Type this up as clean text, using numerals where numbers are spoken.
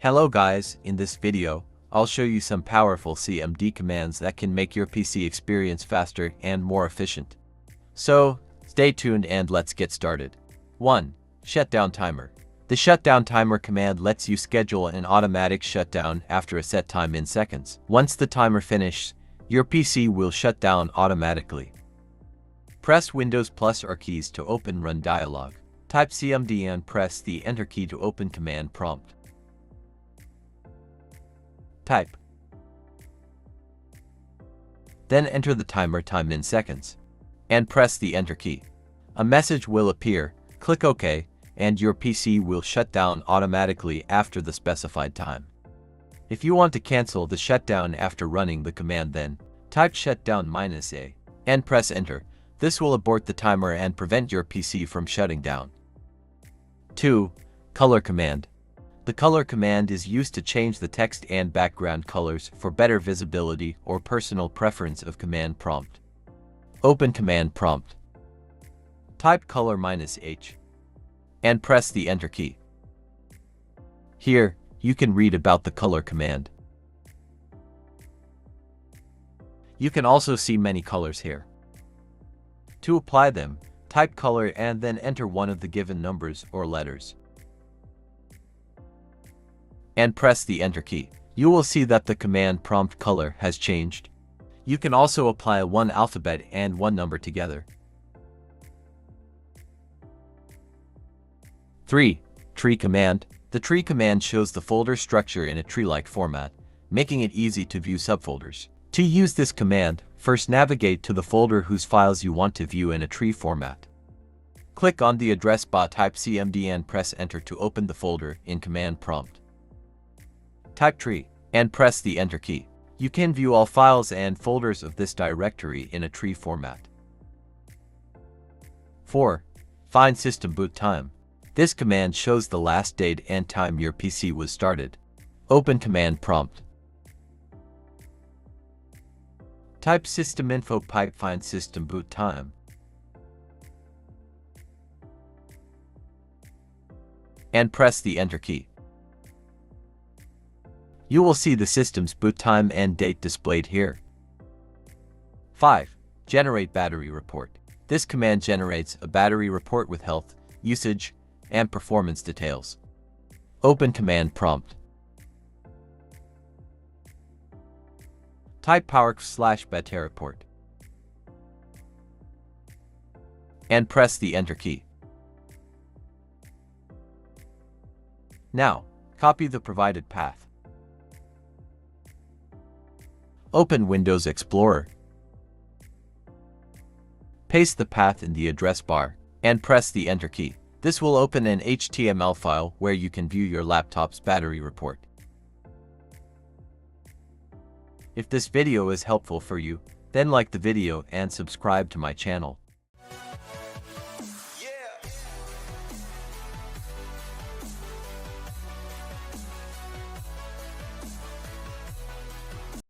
Hello guys, in this video, I'll show you some powerful CMD commands that can make your PC experience faster and more efficient. So, stay tuned and let's get started. 1. Shutdown timer. The shutdown timer command lets you schedule an automatic shutdown after a set time in seconds. Once the timer finishes, your PC will shut down automatically. Press Windows plus R keys to open Run dialog. Type CMD and press the Enter key to open command prompt. Type. Then enter the timer time in seconds. And press the Enter key. A message will appear, click OK, and your PC will shut down automatically after the specified time. If you want to cancel the shutdown after running the command, then type shutdown -A and press Enter. This will abort the timer and prevent your PC from shutting down. 2. Color command. The color command is used to change the text and background colors for better visibility or personal preference of command prompt. Open command prompt. Type color -H and press the Enter key. Here, you can read about the color command. You can also see many colors here. To apply them, type color and then enter one of the given numbers or letters. And press the Enter key. You will see that the command prompt color has changed. You can also apply one alphabet and one number together. 3. Tree command. The tree command shows the folder structure in a tree-like format, making it easy to view subfolders. To use this command, first navigate to the folder whose files you want to view in a tree format. Click on the address bar, type CMD and press Enter to open the folder in command prompt. Type tree and press the Enter key. You can view all files and folders of this directory in a tree format. 4. Find system boot time. This command shows the last date and time your PC was started. Open command prompt. Type Systeminfo pipe find system boot time. And press the Enter key. You will see the system's boot time and date displayed here. 5. Generate battery report. This command generates a battery report with health, usage, and performance details. Open command prompt. Type Powercfg/batteryreport and press the Enter key. Now, copy the provided path. Open Windows Explorer. Paste the path in the address bar and press the Enter key. This will open an HTML file where you can view your laptop's battery report. If this video is helpful for you, then like the video and subscribe to my channel.